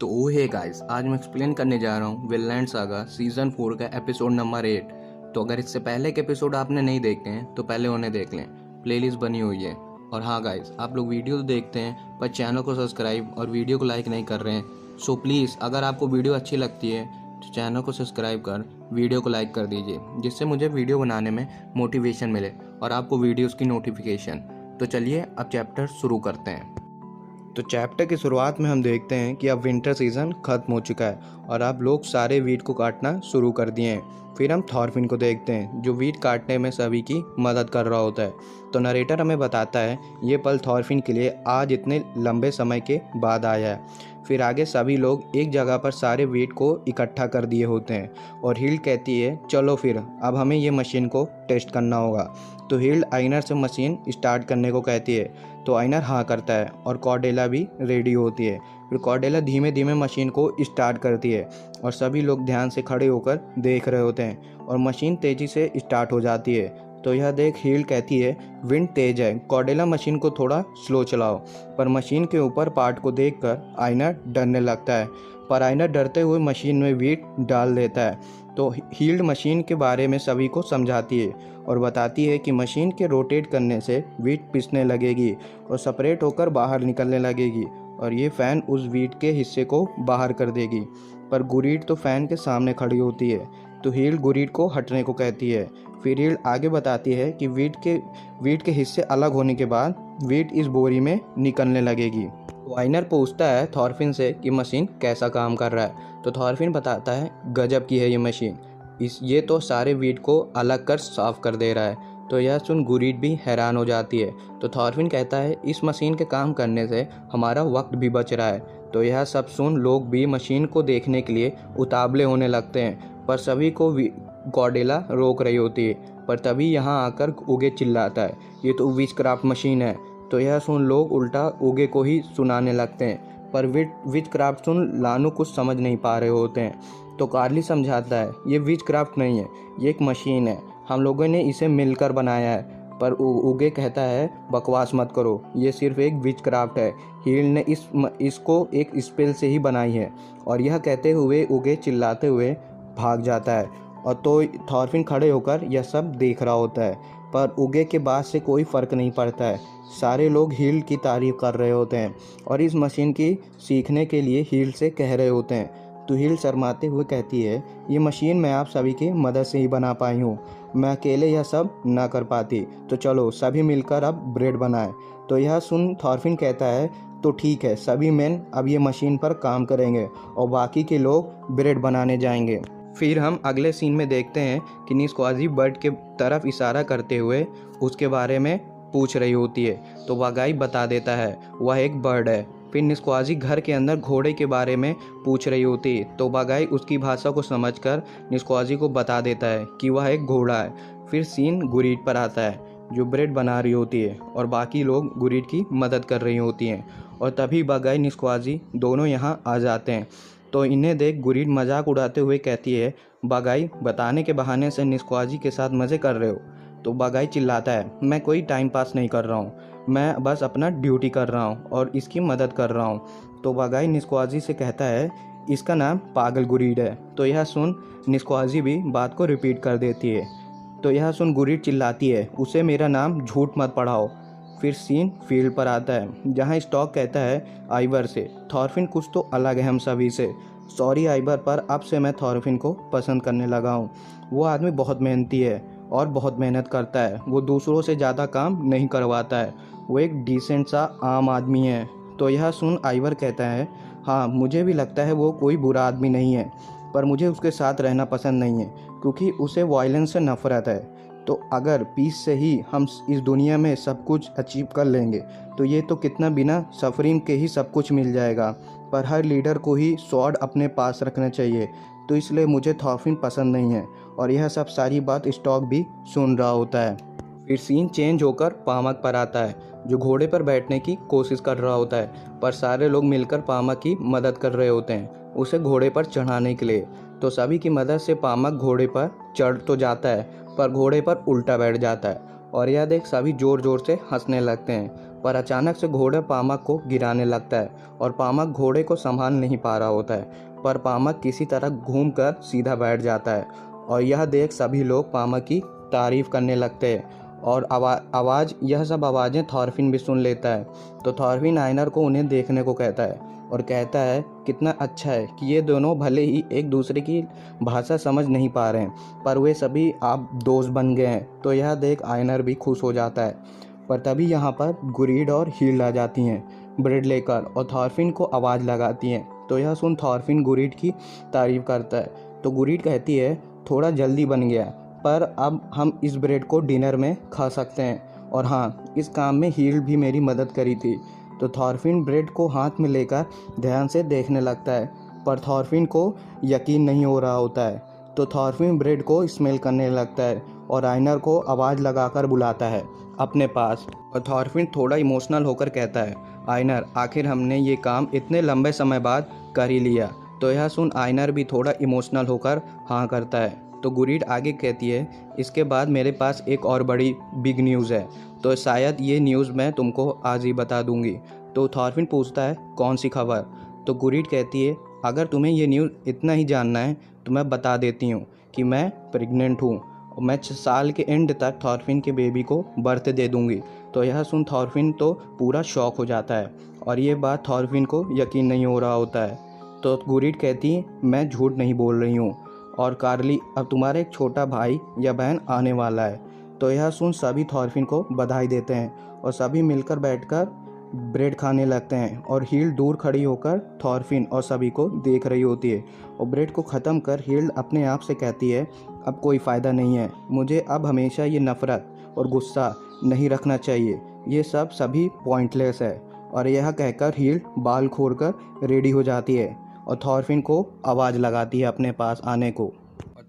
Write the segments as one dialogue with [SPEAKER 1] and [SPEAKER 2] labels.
[SPEAKER 1] तो ओ hey guys, आज मैं एक्सप्लेन करने जा रहा हूँ विनलैंड सागा सीजन 4 का एपिसोड नंबर 8। तो अगर इससे पहले के एपिसोड आपने नहीं देखे हैं तो पहले उन्हें देख लें, प्लेलिस्ट बनी हुई है। और हाँ गाइस, आप लोग वीडियो तो देखते हैं पर चैनल को सब्सक्राइब और वीडियो को लाइक नहीं कर रहे हैं। सो प्लीज़, अगर आपको वीडियो अच्छी लगती है तो चैनल को सब्सक्राइब कर वीडियो को लाइक कर दीजिए, जिससे मुझे वीडियो बनाने में मोटिवेशन मिले और आपको वीडियोज़ की नोटिफिकेशन। तो चलिए अब चैप्टर शुरू करते हैं। तो चैप्टर की शुरुआत में हम देखते हैं कि अब विंटर सीजन खत्म हो चुका है और अब लोग सारे वीट को काटना शुरू कर दिए हैं। फिर हम थॉरफिन को देखते हैं जो वीट काटने में सभी की मदद कर रहा होता है। तो नरेटर हमें बताता है ये पल थॉरफिन के लिए आज इतने लंबे समय के बाद आया है। फिर आगे सभी लोग एक जगह पर सारे वीट को इकट्ठा कर दिए होते हैं और हिल्ड कहती है चलो फिर अब हमें ये मशीन को टेस्ट करना होगा। तो हिल्ड आइनर से मशीन स्टार्ट करने को कहती है, तो आइनर हाँ करता है और कॉर्डेला भी रेडी होती है। फिर कॉर्डेला धीमे धीमे मशीन को स्टार्ट करती है और सभी लोग ध्यान से खड़े होकर देख रहे होते हैं और मशीन तेज़ी से स्टार्ट हो जाती है। तो यह देख हिल्ड कहती है विंड तेज है, कॉर्डेला मशीन को थोड़ा स्लो चलाओ। पर मशीन के ऊपर पार्ट को देखकर आइनर डरने लगता है, पर आइनर डरते हुए मशीन में वीट डाल देता है। तो हिल्ड मशीन के बारे में सभी को समझाती है और बताती है कि मशीन के रोटेट करने से वीट पिसने लगेगी और सेपरेट होकर बाहर निकलने लगेगी और ये फ़ैन उस वीट के हिस्से को बाहर कर देगी। पर गुरीड तो फ़ैन के सामने खड़ी होती है, तो हिल्ड गुरीड को हटने को कहती है। फिर हिल्ड आगे बताती है कि वीट के हिस्से अलग होने के बाद वीट इस बोरी में निकलने लगेगी। तो आइनर पूछता है थॉरफिन से कि मशीन कैसा काम कर रहा है। तो थॉरफिन बताता है गजब की है ये मशीन, ये तो सारे वीट को अलग कर साफ कर दे रहा है। तो यह सुन गुरीड भी हैरान हो जाती है। तो थॉरफिन कहता है इस मशीन के काम करने से हमारा वक्त भी बच रहा है। तो यह सब सुन लोग भी मशीन को देखने के लिए उतावले होने लगते हैं, पर सभी को कॉर्डेला रोक रही होती है। पर तभी यहाँ आकर उगे चिल्लाता है ये तो विचक्राफ्ट मशीन है। तो यह सुन लोग उल्टा उगे को ही सुनाने लगते हैं, पर विचक्राफ्ट सुन लानू कुछ समझ नहीं पा रहे होते हैं। तो कार्ली समझाता है ये विचक्राफ्ट नहीं है, ये एक मशीन है, हम लोगों ने इसे मिलकर बनाया है। पर उगे कहता है बकवास मत करो, ये सिर्फ एक विचक्राफ्ट है, हील ने इसको एक स्पेल से ही बनाई है। और यह कहते हुए उगे चिल्लाते हुए भाग जाता है और तो थॉरफिन खड़े होकर यह सब देख रहा होता है। पर उगे के बाद से कोई फ़र्क नहीं पड़ता है, सारे लोग हील की तारीफ़ कर रहे होते हैं और इस मशीन की सीखने के लिए हील से कह रहे होते हैं। तो हील शर्माते हुए कहती है ये मशीन मैं आप सभी की मदद से ही बना पाई हूँ, मैं अकेले यह सब ना कर पाती, तो चलो सभी मिलकर अब ब्रेड बनाएं। तो यह सुन थॉरफिन कहता है तो ठीक है, सभी मैन अब ये मशीन पर काम करेंगे और बाकी के लोग ब्रेड बनाने जाएंगे। फिर हम अगले सीन में देखते हैं कि निस्क्वाजी बर्ड के तरफ इशारा करते हुए उसके बारे में पूछ रही होती है। तो वागाई बता देता है वह एक बर्ड है। फिर निस्क्वाजी घर के अंदर घोड़े के बारे में पूछ रही होती है, तो वागाई उसकी भाषा को समझकर निस्क्वाजी को बता देता है कि वह एक घोड़ा है। फिर सीन गुरीड पर आता है जो ब्रेड बना रही होती है और बाकी लोग गुरीड की मदद कर रही होती हैं। और तभी वागाई निस्क्वाजी दोनों यहाँ आ जाते हैं। तो इन्हें देख गुरीड मजाक उड़ाते हुए कहती है बागाई बताने के बहाने से निस्क्वाजी के साथ मज़े कर रहे हो। तो बागाई चिल्लाता है मैं कोई टाइम पास नहीं कर रहा हूँ, मैं बस अपना ड्यूटी कर रहा हूँ और इसकी मदद कर रहा हूँ। तो बागाई निस्क्वाजी से कहता है इसका नाम पागल गुरीड है। तो यह सुन निस्क्वाजी भी बात को रिपीट कर देती है। तो यह सुन गुरीड चिल्लाती है उसे मेरा नाम झूठ मत पढ़ाओ। फिर सीन फील्ड पर आता है जहाँ स्टॉक कहता है आइवर से थॉरफिन कुछ तो अलग है हम सभी से, सॉरी आइवर, पर अब से मैं थॉरफिन को पसंद करने लगा हूँ। वो आदमी बहुत मेहनती है और बहुत मेहनत करता है, वो दूसरों से ज़्यादा काम नहीं करवाता है, वो एक डिसेंट सा आम आदमी है। तो यह सुन आइवर कहता है हाँ मुझे भी लगता है वो कोई बुरा आदमी नहीं है, पर मुझे उसके साथ रहना पसंद नहीं है क्योंकि उसे वायलेंस से नफरत है। तो अगर पीस से ही हम इस दुनिया में सब कुछ अचीव कर लेंगे तो ये तो कितना बिना सफरिंग के ही सब कुछ मिल जाएगा, पर हर लीडर को ही स्वॉर्ड अपने पास रखना चाहिए, तो इसलिए मुझे थॉरफिन पसंद नहीं है। और यह सब सारी बात स्टॉक भी सुन रहा होता है। फिर सीन चेंज होकर पामक पर आता है जो घोड़े पर बैठने की कोशिश कर रहा होता है, पर सारे लोग मिलकर पामक की मदद कर रहे होते हैं उसे घोड़े पर चढ़ाने के लिए। तो सभी की मदद से पामक घोड़े पर चढ़ तो जाता है पर घोड़े पर उल्टा बैठ जाता है और यह देख सभी ज़ोर ज़ोर से हंसने लगते हैं। पर अचानक से घोड़ा पामक को गिराने लगता है और पामक घोड़े को संभाल नहीं पा रहा होता है। पर पामक किसी तरह घूमकर सीधा बैठ जाता है और यह देख सभी लोग पामक की तारीफ करने लगते हैं और आवाज़ यह सब आवाज़ें थॉरफिन भी सुन लेता है। तो थॉरफिन आयनर को उन्हें देखने को कहता है और कहता है कितना अच्छा है कि ये दोनों भले ही एक दूसरे की भाषा समझ नहीं पा रहे हैं पर वे सभी आप दोस्त बन गए हैं। तो यह देख आयनर भी खुश हो जाता है। पर तभी यहाँ पर गुरीड और हील्ड आ जाती हैं ब्रेड लेकर और थॉरफिन को आवाज़ लगाती हैं। तो यह सुन थॉरफिन गुरीड की तारीफ करता है। तो गुरीड कहती है थोड़ा जल्दी बन गया पर अब हम इस ब्रेड को डिनर में खा सकते हैं और हाँ, इस काम में हील्ड भी मेरी मदद करी थी। तो थॉरफिन ब्रेड को हाथ में लेकर ध्यान से देखने लगता है पर थॉरफिन को यकीन नहीं हो रहा होता है। तो थॉरफिन ब्रेड को स्मेल करने लगता है और आयनर को आवाज़ लगाकर बुलाता है अपने पास। और थॉरफिन थोड़ा इमोशनल होकर कहता है आयनर, आखिर हमने ये काम इतने लंबे समय बाद कर ही लिया। तो यह सुन आयनर भी थोड़ा इमोशनल होकर हाँ करता है। तो गुरीड आगे कहती है इसके बाद मेरे पास एक और बड़ी बिग न्यूज़ है, तो शायद ये न्यूज़ मैं तुमको आज ही बता दूंगी। तो थॉरफिन पूछता है कौन सी खबर। तो गुरीड कहती है अगर तुम्हें ये न्यूज़ इतना ही जानना है तो मैं बता देती हूँ कि मैं प्रेग्नेंट हूँ और मैं 6 साल के एंड तक थॉरफिन के बेबी को बर्थ दे दूंगी। तो यह सुन थॉरफिन तो पूरा शॉक हो जाता है और ये बात थॉरफिन को यकीन नहीं हो रहा होता है। तो गुरीड कहती है मैं झूठ नहीं बोल रही हूँ और कार्ली, अब तुम्हारा एक छोटा भाई या बहन आने वाला है। तो यह सुन सभी थॉरफिन को बधाई देते हैं और सभी मिलकर बैठकर ब्रेड खाने लगते हैं और हील्ड दूर खड़ी होकर थॉरफिन और सभी को देख रही होती है। और ब्रेड को ख़त्म कर हील्ड अपने आप से कहती है अब कोई फ़ायदा नहीं है, मुझे अब हमेशा ये नफ़रत और गुस्सा नहीं रखना चाहिए, ये सब सभी पॉइंटलेस है। और यह कहकर हील्ड बाल खोलकर रेडी हो जाती है और थॉरफिन को आवाज़ लगाती है अपने पास आने को।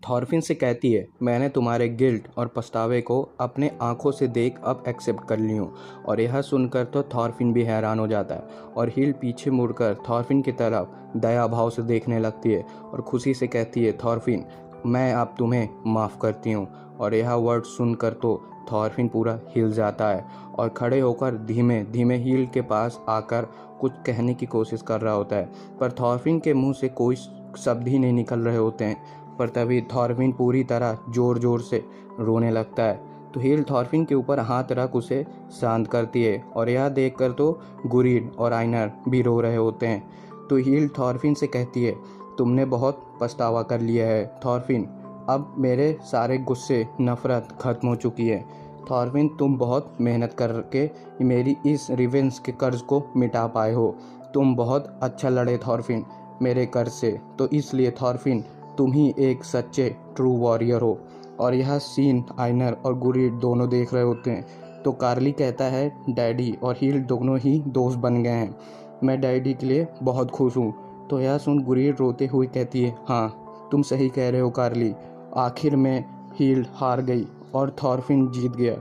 [SPEAKER 1] थॉरफिन से कहती है मैंने तुम्हारे गिल्ट और पछतावे को अपने आंखों से देख अब एक्सेप्ट कर ली हूँ। और यह सुनकर तो थॉरफिन भी हैरान हो जाता है और हील पीछे मुड़कर थॉरफिन की तरफ दया भाव से देखने लगती है और खुशी से कहती है थॉरफिन मैं अब तुम्हें माफ़ करती हूँ। और यह वर्ड सुनकर तो थॉरफिन पूरा हिल जाता है और खड़े होकर धीमे धीमे हील के पास आकर कुछ कहने की कोशिश कर रहा होता है पर थॉरफिन के मुंह से कोई शब्द ही नहीं निकल रहे होते हैं। पर तभी थॉरफिन पूरी तरह ज़ोर ज़ोर से रोने लगता है। तो हील थॉरफिन के ऊपर हाथ रख उसे शांत करती है और यह देखकर तो गुरीड और आयनर भी रो रहे होते हैं। तो हील थॉरफिन से कहती है तुमने बहुत पछतावा कर लिया है थॉरफिन, अब मेरे सारे गुस्से नफ़रत ख़त्म हो चुकी है। थॉरफिन तुम बहुत मेहनत करके मेरी इस रिवेंज के कर्ज को मिटा पाए हो, तुम बहुत अच्छा लड़े थॉरफिन मेरे कर्ज से, तो इसलिए थॉरफिन तुम ही एक सच्चे ट्रू वॉरियर हो। और यह सीन आयनर और गुरीड दोनों देख रहे होते हैं। तो कार्ली कहता है डैडी और हील दोनों ही दोस्त बन गए हैं, मैं डैडी के लिए बहुत खुश हूँ। तो यह सुन गुरीड रोते हुए कहती है हाँ तुम सही कह रहे हो कार्ली, आखिर में हील हार गई और थॉरफिन जीत गया,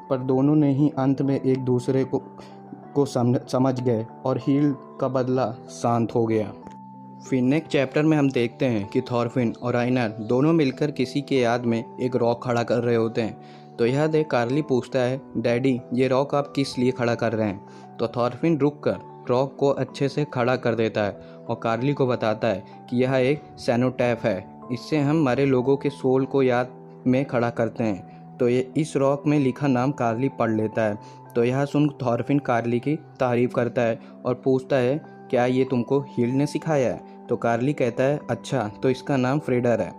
[SPEAKER 1] पर दोनों ने ही अंत में एक दूसरे को समझ गए और हील का बदला शांत हो गया। फिर नेक्स्ट चैप्टर में हम देखते हैं कि थॉरफिन और आयनर दोनों मिलकर किसी के याद में एक रॉक खड़ा कर रहे होते हैं। तो यह देख कार्ली पूछता है डैडी ये रॉक आप किस लिए खड़ा कर रहे हैं। तो थॉरफिन रुक कर रॉक को अच्छे से खड़ा कर देता है और कार्ली को बताता है कि यह एक सेनोटैफ है, इससे हम मरे लोगों के सोल को याद में खड़ा करते हैं। तो ये इस रॉक में लिखा नाम कार्ली पढ़ लेता है। तो यह सुन थॉरफिन कार्ली की तारीफ करता है और पूछता है क्या ये तुमको हील ने सिखाया है। तो कार्ली कहता है अच्छा तो इसका नाम फ्रेडर है।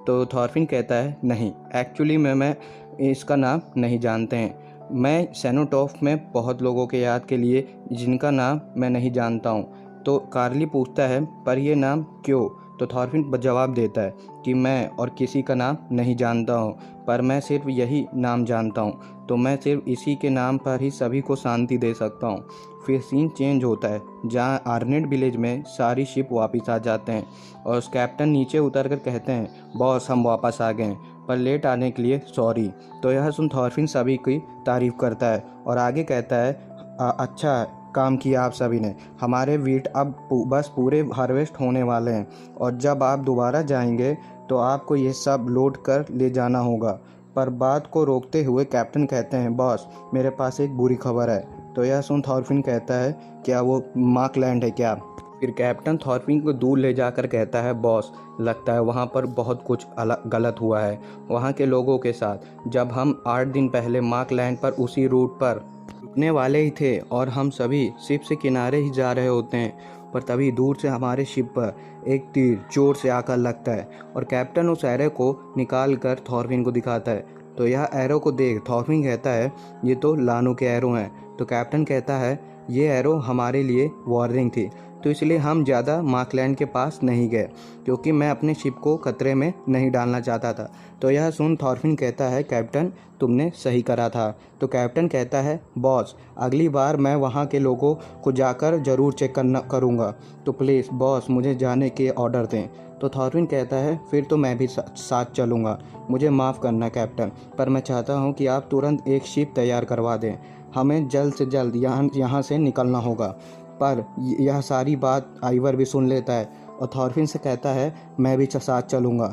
[SPEAKER 1] तो थॉरफिन कहता है नहीं, एक्चुअली मैं इसका नाम नहीं जानते हैं, मैं सेनोटॉफ में बहुत लोगों के याद के लिए जिनका नाम मैं नहीं जानता हूँ। तो कार्ली पूछता है पर यह नाम क्यों। तो थॉरफिन जवाब देता है कि मैं और किसी का नाम नहीं जानता हूँ, पर मैं सिर्फ यही नाम जानता हूँ, तो मैं सिर्फ इसी के नाम पर ही सभी को शांति दे सकता हूँ। फिर सीन चेंज होता है जहाँ आर्नेट विलेज में सारी शिप वापस आ जाते हैं और उस कैप्टन नीचे उतर कर कहते हैं बॉस हम वापस आ गए पर लेट आने के लिए सॉरी। तो यह सुन थॉरफिन सभी की तारीफ करता है और आगे कहता है अच्छा काम किया आप सभी ने, हमारे वीट अब बस पूरे हार्वेस्ट होने वाले हैं और जब आप दोबारा जाएंगे तो आपको ये सब लोड कर ले जाना होगा। पर बात को रोकते हुए कैप्टन कहते हैं बॉस मेरे पास एक बुरी खबर है, तो यह सुन थॉरफिन कहता है, क्या वो मार्क लैंड है क्या? फिर कैप्टन थॉरफिन को दूर ले जाकर कहता है, बॉस लगता है वहाँ पर बहुत कुछ गलत हुआ है वहाँ के लोगों के साथ। जब हम 8 दिन पहले मार्क लैंड पर उसी रूट पर रुकने वाले ही थे और हम सभी शिप से किनारे ही जा रहे होते हैं, पर तभी दूर से हमारे शिप पर एक तीर जोर से आकर लगता है और कैप्टन उस एरो को निकाल कर थॉरफिन को दिखाता है। तो यह एरो को देख थॉरफिन कहता है, ये तो लानू के एरो हैं। तो कैप्टन कहता है, ये एरो हमारे लिए वार्निंग थी, तो इसलिए हम ज़्यादा मार्कलैंड के पास नहीं गए क्योंकि मैं अपने शिप को खतरे में नहीं डालना चाहता था। तो यह सुन थॉरफिन कहता है, कैप्टन तुमने सही करा था। तो कैप्टन कहता है, बॉस अगली बार मैं वहाँ के लोगों को जाकर ज़रूर चेक करूँगा, तो प्लीज़ बॉस मुझे जाने के ऑर्डर दें। तो थॉरफिन कहता है, फिर तो मैं भी साथ चलूँगा, मुझे माफ़ करना कैप्टन, पर मैं चाहता हूँ कि आप तुरंत एक शिप तैयार करवा दें, हमें जल्द से जल्द यहाँ से निकलना होगा। पर यह सारी बात आइवर भी सुन लेता है और थॉरफिन से कहता है, मैं भी साथ चलूँगा,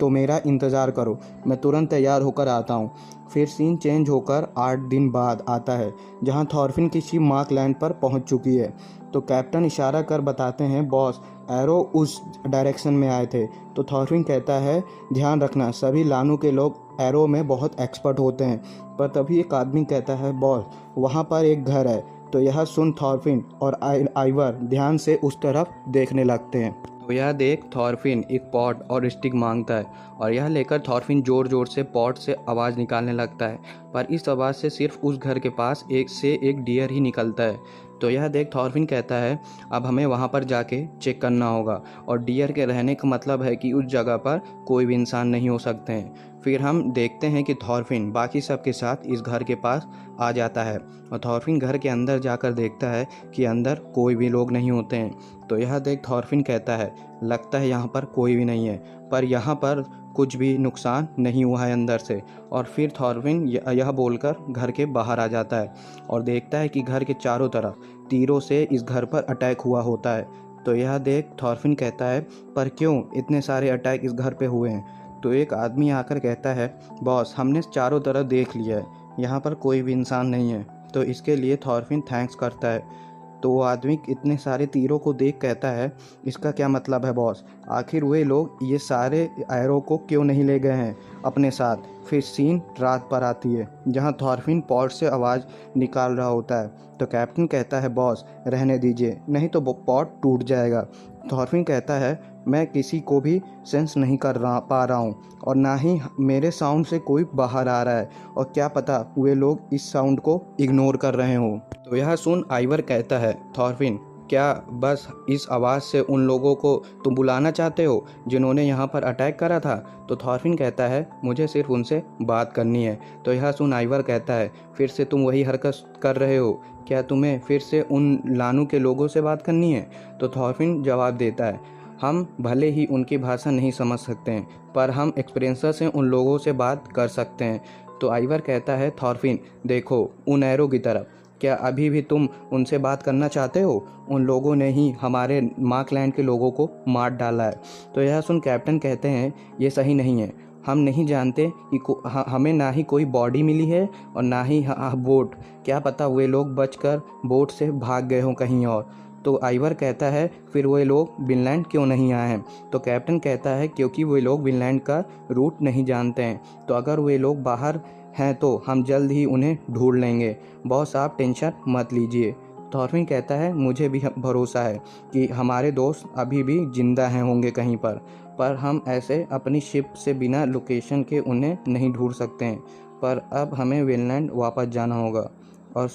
[SPEAKER 1] तो मेरा इंतज़ार करो, मैं तुरंत तैयार होकर आता हूँ। फिर सीन चेंज होकर 8 दिन बाद आता है जहाँ थॉरफिन की शिप मार्क लैंड पर पहुँच चुकी है। तो कैप्टन इशारा कर बताते हैं, बॉस एरो उस डायरेक्शन में आए थे। तो थॉरफिन कहता है, ध्यान रखना सभी लानू के लोग एरो में बहुत एक्सपर्ट होते हैं। पर तभी एक आदमी कहता है, बॉस वहाँ पर एक घर है। तो यह सुन थॉरफिन और आइवर ध्यान से उस तरफ देखने लगते हैं। तो यह देख थॉरफिन एक पॉट और स्टिक मांगता है और यह लेकर थॉरफिन ज़ोर ज़ोर से पॉट से आवाज़ निकालने लगता है, पर इस आवाज़ से सिर्फ उस घर के पास एक डियर ही निकलता है। तो यह देख थॉरफिन कहता है, अब हमें वहाँ पर जाके चेक करना होगा और डियर के रहने का मतलब है कि उस जगह पर कोई भी इंसान नहीं हो सकते हैं। फिर हम देखते हैं कि थॉरफिन बाकी सब के साथ इस घर के पास आ जाता है और थॉरफिन घर के अंदर जाकर देखता है कि अंदर कोई भी लोग नहीं होते हैं। तो यह देख थॉरफिन कहता है, लगता है यहाँ पर कोई भी नहीं है, पर यहाँ पर कुछ भी नुकसान नहीं हुआ है अंदर से। और फिर थॉरफिन यह बोलकर घर के बाहर आ जाता है और देखता है कि घर के चारों तरफ तीरों से इस घर पर अटैक हुआ होता है। तो यह देख थॉरफिन कहता है, पर क्यों इतने सारे अटैक इस घर पे हुए हैं? तो एक आदमी आकर कहता है, बॉस हमने चारों तरफ देख लिया है, यहाँ पर कोई भी इंसान नहीं है। तो इसके लिए थॉरफिन थैंक्स करता है। तो वो आदमी इतने सारे तीरों को देख कहता है, इसका क्या मतलब है बॉस? आखिर वे लोग ये सारे एरो को क्यों नहीं ले गए हैं अपने साथ? फिर सीन रात पर आती है जहाँ थॉरफिन पॉट से आवाज़ निकाल रहा होता है। तो कैप्टन कहता है, बॉस रहने दीजिए, नहीं तो पॉट टूट जाएगा। थॉरफिन कहता है, मैं किसी को भी सेंस नहीं पा रहा हूँ और ना ही मेरे साउंड से कोई बाहर आ रहा है, और क्या पता वे लोग इस साउंड को इग्नोर कर रहे हों। तो यह सुन आइवर कहता है, थॉरफिन क्या बस इस आवाज़ से उन लोगों को तुम बुलाना चाहते हो जिन्होंने यहाँ पर अटैक करा था? तो थॉरफिन कहता है, मुझे सिर्फ उनसे बात करनी है। तो यह सुन आइवर कहता है, फिर से तुम वही हरकत कर रहे हो, क्या तुम्हें फिर से उन लानू के लोगों से बात करनी है? तो थॉरफिन जवाब देता है, हम भले ही उनकी भाषा नहीं समझ सकते हैं, पर हम एक्सपीरियंस से उन लोगों से बात कर सकते हैं। तो आइवर कहता है, थॉरफिन देखो उन एरो की तरफ, क्या अभी भी तुम उनसे बात करना चाहते हो? उन लोगों ने ही हमारे मार्कलैंड के लोगों को मार डाला है। तो यह सुन कैप्टन कहते हैं, ये सही नहीं है, हम नहीं जानते कि हमें ना ही कोई बॉडी मिली है और ना ही बोट, क्या पता वे लोग बचकर बोट से भाग गए हों कहीं और। तो आइवर कहता है, फिर वे लोग विनलैंड क्यों नहीं आए हैं? तो कैप्टन कहता है, क्योंकि वे लोग विनलैंड का रूट नहीं जानते हैं, तो अगर वे लोग बाहर हैं तो हम जल्द ही उन्हें ढूंढ लेंगे, बॉस आप टेंशन मत लीजिए। थॉरफिन कहता है, मुझे भी भरोसा है कि हमारे दोस्त अभी भी जिंदा हैं होंगे कहीं पर हम ऐसे अपनी शिप से बिना लोकेशन के उन्हें नहीं ढूंढ सकते हैं। पर अब हमें विनलैंड वापस जाना होगा और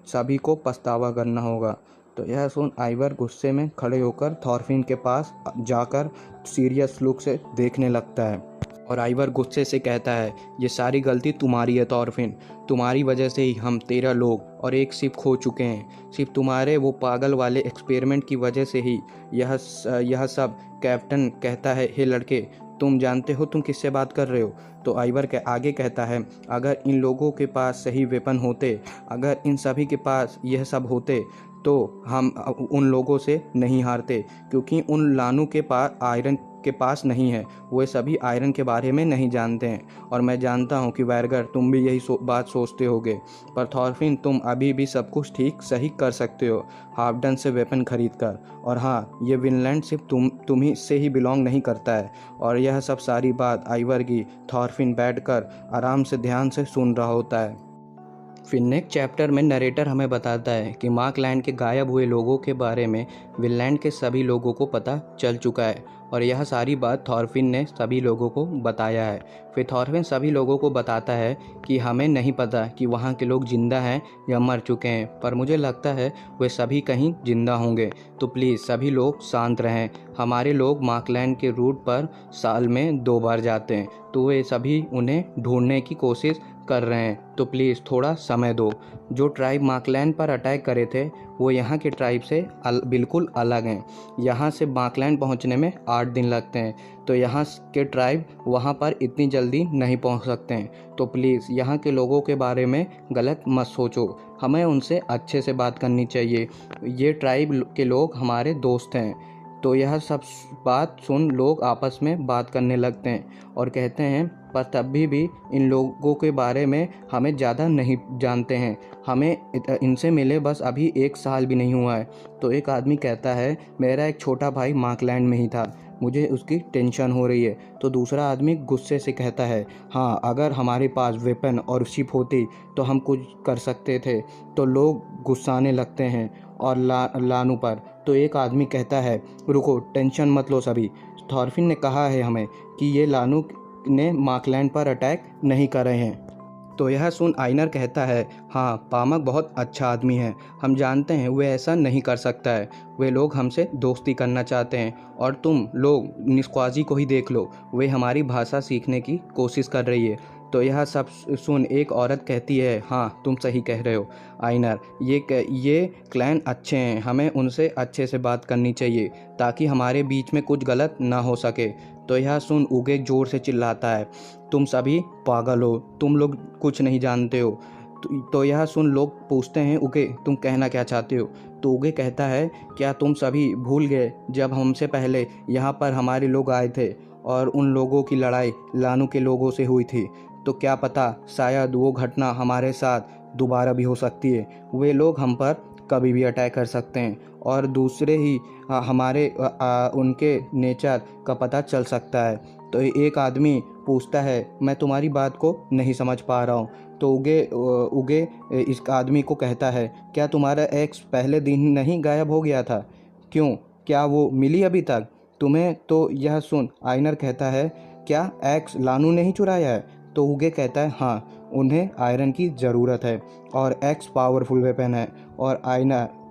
[SPEAKER 1] सभी को पछतावा करना होगा। तो यह सुन आइवर गुस्से में खड़े होकर थॉरफिन के पास जाकर सीरियस लुक से देखने लगता है और आइवर गुस्से से कहता है, ये सारी गलती तुम्हारी है थॉरफिन, तुम्हारी वजह से ही हम 13 लोग और एक शिप खो चुके हैं, सिर्फ तुम्हारे वो पागल वाले एक्सपेरिमेंट की वजह से ही यह सब। कैप्टन कहता है, हे लड़के तुम जानते हो तुम किससे बात कर रहे हो? तो आइवर के आगे कहता है, अगर इन लोगों के पास सही वेपन होते, अगर इन सभी के पास यह सब होते, तो हम उन लोगों से नहीं हारते, क्योंकि उन लानू के पास आयरन के पास नहीं है। वे सभी आयरन के बारे में नहीं जानते हैं, और मैं जानता हूँ कि वैरगर तुम भी यही बात सोचते होगे। पर थॉरफिन, तुम अभी भी सब कुछ ठीक सही कर सकते हो हाफडन से वेपन खरीद कर। और हाँ, ये विनलैंड सिर्फ तुम्ही से ही बिलोंग नहीं करता है। और यह सब सारी बात आइवर की थॉरफिन बैठकर आराम से ध्यान से सुन रहा होता है। फिर नेक्स्ट चैप्टर में नरेटर हमें बताता है कि मार्कलैंड के गायब हुए लोगों के बारे में विनलैंड के सभी लोगों को पता चल चुका है, और यह सारी बात थॉरफिन ने सभी लोगों को बताया है। फिर थॉरफिन सभी लोगों को बताता है कि हमें नहीं पता कि वहाँ के लोग जिंदा हैं या मर चुके हैं, पर मुझे लगता है वे सभी कहीं जिंदा होंगे। तो प्लीज़ सभी लोग शांत रहें। हमारे लोग मार्कलैंड के रूट पर साल में 2 बार जाते हैं, तो वे सभी उन्हें ढूंढने की कोशिश कर रहे हैं, तो प्लीज़ थोड़ा समय दो। जो ट्राइब मार्कलैंड पर अटैक करे थे वो यहाँ के ट्राइब से बिल्कुल अलग हैं। यहाँ से मार्कलैंड पहुँचने में 8 दिन लगते हैं, तो यहाँ के ट्राइब वहाँ पर इतनी जल्दी नहीं पहुँच सकते हैं। तो प्लीज़ यहाँ के लोगों के बारे में गलत मत सोचो, हमें उनसे अच्छे से बात करनी चाहिए। ये ट्राइब के लोग हमारे दोस्त हैं। तो यह सब बात सुन लोग आपस में बात करने लगते हैं और कहते हैं, पर तभी भी इन लोगों के बारे में हमें ज़्यादा नहीं जानते हैं, हमें इनसे मिले बस अभी 1 साल भी नहीं हुआ है। तो एक आदमी कहता है, मेरा एक छोटा भाई मार्कलैंड में ही था, मुझे उसकी टेंशन हो रही है। तो दूसरा आदमी गुस्से से कहता है, हाँ, अगर हमारे पास वेपन और शिप होती तो हम कुछ कर सकते थे। तो लोग गुस्साने लगते हैं और लानू पर। तो एक आदमी कहता है, रुको, टेंशन मत लो सभी, थॉरफिन ने कहा है हमें कि ये लानू ने मार्कलैंड पर अटैक नहीं कर रहे हैं। तो यह सुन आइनर कहता है, हाँ, पामक बहुत अच्छा आदमी है, हम जानते हैं वह ऐसा नहीं कर सकता है, वे लोग हमसे दोस्ती करना चाहते हैं। और तुम लोग निस्क्वाजी को ही देख लो, वे हमारी भाषा सीखने की कोशिश कर रही है। तो यह सब सुन एक औरत कहती है, हाँ, तुम सही कह रहे हो आइनर, ये क्लैन अच्छे हैं, हमें उनसे अच्छे से बात करनी चाहिए ताकि हमारे बीच में कुछ गलत ना हो सके। तो यह सुन उगे जोर से चिल्लाता है, तुम सभी पागल हो, तुम लोग कुछ नहीं जानते हो। तो यह सुन लोग पूछते हैं, उगे, तुम कहना क्या चाहते हो? तो उगे कहता है, क्या तुम सभी भूल गए जब हमसे पहले यहाँ पर हमारे लोग आए थे और उन लोगों की लड़ाई लानू के लोगों से हुई थी? तो क्या पता, शायद वो घटना हमारे साथ दोबारा भी हो सकती है। वे लोग हम पर कभी भी अटैक कर सकते हैं और दूसरे ही हमारे उनके नेचर का पता चल सकता है। तो एक आदमी पूछता है, मैं तुम्हारी बात को नहीं समझ पा रहा हूँ। तो उगे इस आदमी को कहता है, क्या तुम्हारा एक्स पहले दिन नहीं गायब हो गया था? क्यों, क्या वो मिली अभी तक तुम्हें? तो यह सुन आइनर कहता है, क्या एक्स लानू ने ही चुराया है? तो उगे कहता है, हाँ, उन्हें आयरन की ज़रूरत है और एक्स पावरफुल वेपन है, और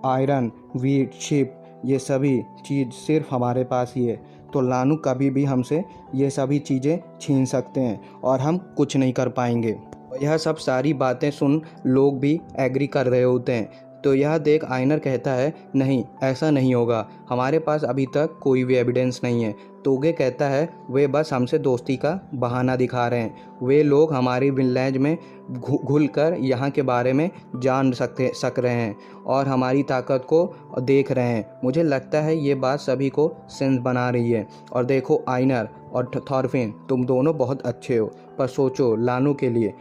[SPEAKER 1] आयरन, वीट, शिप, ये सभी चीज़ सिर्फ हमारे पास ही है। तो लानू कभी भी हमसे ये सभी चीज़ें छीन सकते हैं और हम कुछ नहीं कर पाएंगे। यह सब सारी बातें सुन लोग भी एग्री कर रहे होते हैं। तो यह देख आइनर कहता है, नहीं, ऐसा नहीं होगा, हमारे पास अभी तक कोई भी एविडेंस नहीं है। तो उगे कहता है, वे बस हमसे दोस्ती का बहाना दिखा रहे हैं, वे लोग हमारी विलेज में घुल कर यहाँ के बारे में जान सक रहे हैं और हमारी ताकत को देख रहे हैं। मुझे लगता है ये बात सभी को सेंस बना रही है। और देखो आइनर और थॉरफिन, तुम दोनों बहुत अच्छे हो, पर सोचो लानू के लिए,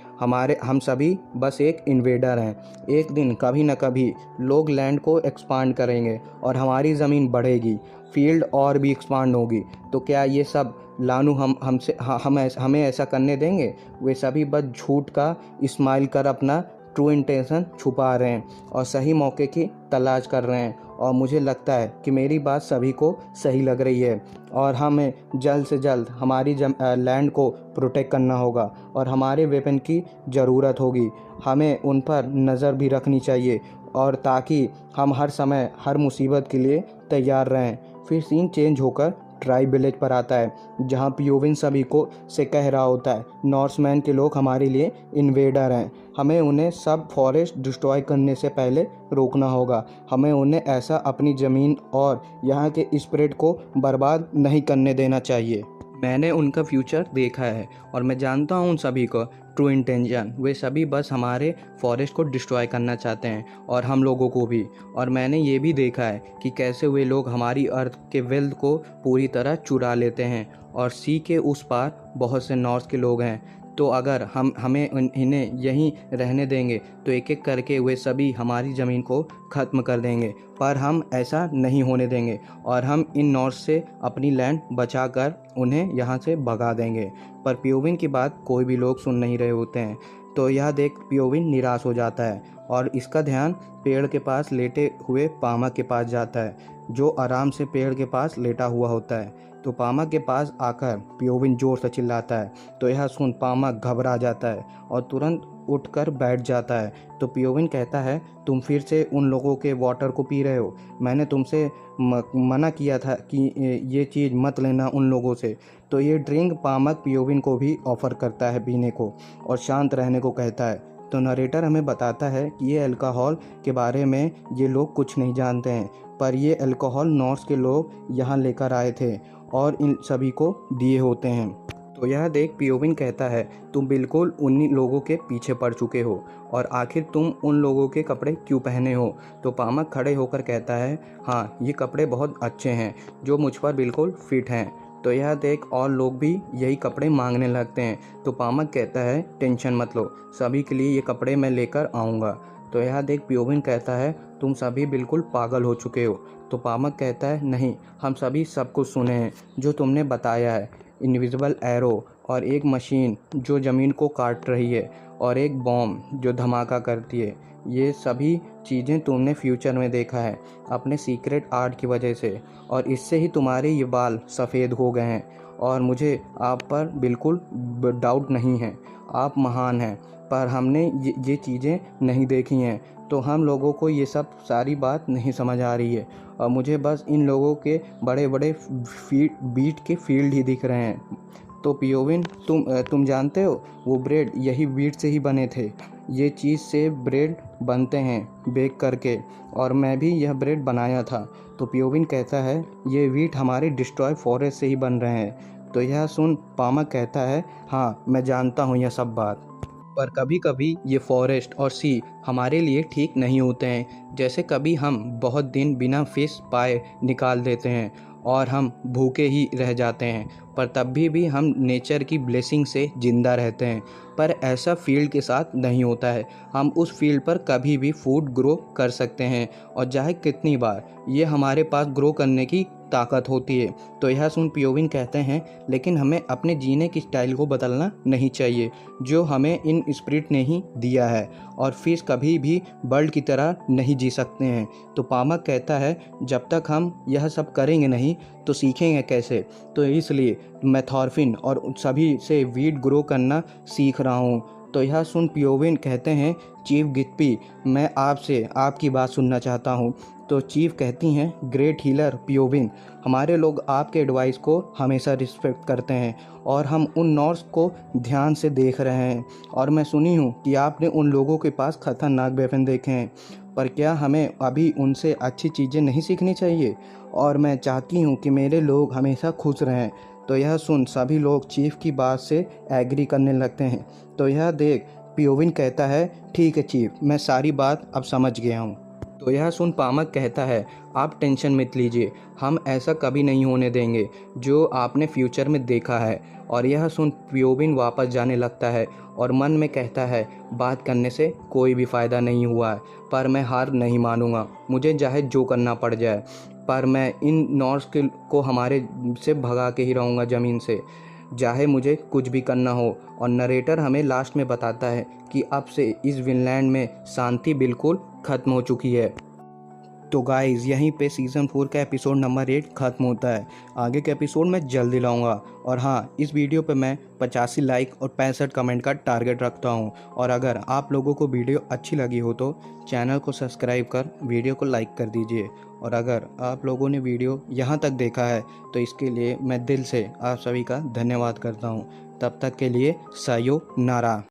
[SPEAKER 1] हम सभी बस एक इन्वेडर हैं। एक दिन कभी न कभी लोग लैंड को एक्सपांड करेंगे और हमारी ज़मीन बढ़ेगी, फील्ड और भी एक्सपांड होगी। तो क्या ये सब लानू हमें ऐसा करने देंगे? वे सभी बस झूठ का इस्तेमाल कर अपना ट्रू इंटेंशन छुपा रहे हैं और सही मौके की तलाश कर रहे हैं। और मुझे लगता है कि मेरी बात सभी को सही लग रही है और हमें जल्द से जल्द हमारी लैंड को प्रोटेक्ट करना होगा और हमारे वेपन की ज़रूरत होगी। हमें उन पर नज़र भी रखनी चाहिए और ताकि हम हर समय हर मुसीबत के लिए तैयार रहें। फिर सीन चेंज होकर ट्राइब विलेज पर आता है, जहाँ पियोविन सभी को से कह रहा होता है, नॉर्समैन के लोग हमारे लिए इन्वेडर हैं, हमें उन्हें सब फॉरेस्ट डिस्ट्रॉय करने से पहले रोकना होगा। हमें उन्हें ऐसा अपनी ज़मीन और यहाँ के स्प्रेड को बर्बाद नहीं करने देना चाहिए। मैंने उनका फ्यूचर देखा है और मैं जानता हूँ उन सभी को ट्रू इंटेंशन। वे सभी बस हमारे फॉरेस्ट को डिस्ट्रॉय करना चाहते हैं और हम लोगों को भी। और मैंने ये भी देखा है कि कैसे वे लोग हमारी अर्थ के वेल्थ को पूरी तरह चुरा लेते हैं। और सी के उस पार बहुत से नॉर्थ के लोग हैं, तो अगर हम इन्हें यहीं रहने देंगे तो एक एक करके वे सभी हमारी ज़मीन को ख़त्म कर देंगे। पर हम ऐसा नहीं होने देंगे और हम इन नॉर्थ से अपनी लैंड बचाकर उन्हें यहाँ से भगा देंगे। पर पियोविन की बात कोई भी लोग सुन नहीं रहे होते हैं। तो यह देख पियोविन निराश हो जाता है और इसका ध्यान पेड़ के पास लेटे हुए पामा के पास जाता है, जो आराम से पेड़ के पास लेटा हुआ होता है। तो पामा के पास आकर पियोविन जोर से चिल्लाता है। तो यह सुन पामा घबरा जाता है और तुरंत उठकर बैठ जाता है। तो पियोविन कहता है, तुम फिर से उन लोगों के वाटर को पी रहे हो। मैंने तुमसे मना किया था कि ये चीज़ मत लेना उन लोगों से। तो ये ड्रिंक पामक पियोविन को भी ऑफ़र करता है पीने को और शांत रहने को कहता है। तो नरेटर हमें बताता है कि ये अल्कोहल के बारे में ये लोग कुछ नहीं जानते हैं, पर ये अल्कोहल नॉर्थ के लोग यहाँ लेकर आए थे और इन सभी को दिए होते हैं। तो यह देख पियोविन कहता है, तुम बिल्कुल उन्हीं लोगों के पीछे पड़ चुके हो और आखिर तुम उन लोगों के कपड़े क्यों पहने हो। तो पामक खड़े होकर कहता है, हाँ ये कपड़े बहुत अच्छे हैं जो मुझ पर बिल्कुल फिट हैं। तो यह देख और लोग भी यही कपड़े मांगने लगते हैं। तो पामक कहता है, टेंशन मत लो, सभी के लिए ये कपड़े मैं लेकर आऊँगा। तो यह देख पियोविन कहता है, तुम सभी बिल्कुल पागल हो चुके हो। तो पामक कहता है, नहीं, हम सभी सब कुछ सुने हैं जो तुमने बताया है। इनविजिबल एरो और एक मशीन जो ज़मीन को काट रही है और एक बॉम्ब जो धमाका करती है, ये सभी चीज़ें तुमने फ्यूचर में देखा है अपने सीक्रेट आर्ट की वजह से, और इससे ही तुम्हारे ये बाल सफ़ेद हो गए हैं। और मुझे आप पर बिल्कुल डाउट नहीं है, आप महान हैं, पर हमने ये चीज़ें नहीं देखी हैं, तो हम लोगों को ये सब सारी बात नहीं समझ आ रही है और मुझे बस इन लोगों के बड़े बड़े बीट के फील्ड ही दिख रहे हैं। तो पियोविन, तुम जानते हो वो ब्रेड यही बीट से ही बने थे। ये चीज़ से ब्रेड बनते हैं बेक करके, और मैं भी यह ब्रेड बनाया था। तो पियोविन कहता है, ये वीट हमारे डिस्ट्रॉय फॉरेस्ट से ही बन रहे हैं। तो यह सुन पामक कहता है, हाँ मैं जानता हूँ यह सब बात, पर कभी कभी ये फॉरेस्ट और सी हमारे लिए ठीक नहीं होते हैं। जैसे कभी हम बहुत दिन बिना फिश पाए निकाल देते हैं और हम भूखे ही रह जाते हैं, पर तब भी हम नेचर की ब्लेसिंग से ज़िंदा रहते हैं। पर ऐसा फील्ड के साथ नहीं होता है। हम उस फील्ड पर कभी भी फूड ग्रो कर सकते हैं और चाहे कितनी बार, ये हमारे पास ग्रो करने की ताकत होती है। तो यह सुन पियोविन कहते हैं, लेकिन हमें अपने जीने की स्टाइल को बदलना नहीं चाहिए जो हमें इन स्पिरिट ने ही दिया है, और फिश कभी भी बर्ड की तरह नहीं जी सकते हैं। तो पामक कहता है, जब तक हम यह सब करेंगे नहीं तो सीखेंगे कैसे। तो इसलिए मैं थॉर्फिन और सभी से वीट ग्रो करना सीख रहा हूँ। तो यह सुन पियोविन कहते हैं, चीफ गिप्पी, मैं आपसे आपकी बात सुनना चाहता हूँ। तो चीफ कहती हैं, ग्रेट हीलर पियोविन, हमारे लोग आपके एडवाइस को हमेशा रिस्पेक्ट करते हैं और हम उन नॉर्स को ध्यान से देख रहे हैं, और मैं सुनी हूँ कि आपने उन लोगों के पास खतरनाक वेपन देखे हैं, पर क्या हमें अभी उनसे अच्छी चीज़ें नहीं सीखनी चाहिए। और मैं चाहती हूँ कि मेरे लोग हमेशा खुश रहें। तो यह सुन सभी लोग चीफ की बात से एग्री करने लगते हैं। तो यह देख पियोविन कहता है, ठीक है चीफ, मैं सारी बात अब समझ गया हूँ। तो यह सुन पामक कहता है, आप टेंशन मत लीजिए, हम ऐसा कभी नहीं होने देंगे जो आपने फ्यूचर में देखा है। और यह सुन पियोविन वापस जाने लगता है और मन में कहता है, बात करने से कोई भी फ़ायदा नहीं हुआ है, पर मैं हार नहीं मानूंगा, मुझे चाहे जो करना पड़ जाए, पर मैं इन नॉर्स को हमारे से भगा के ही रहूँगा ज़मीन से, चाहे मुझे कुछ भी करना हो। और नरेटर हमें लास्ट में बताता है कि अब से इस विनलैंड में शांति बिल्कुल ख़त्म हो चुकी है। तो गाइज़, यहीं पे सीज़न 4 का एपिसोड नंबर 8 ख़त्म होता है। आगे के एपिसोड मैं जल्दी लाऊंगा। और हाँ, इस वीडियो पे मैं 85 लाइक और 65 कमेंट का टारगेट रखता हूँ। और अगर आप लोगों को वीडियो अच्छी लगी हो तो चैनल को सब्सक्राइब कर वीडियो को लाइक कर दीजिए। और अगर आप लोगों ने वीडियो यहाँ तक देखा है तो इसके लिए मैं दिल से आप सभी का धन्यवाद करता हूँ। तब तक के लिए सायोनारा।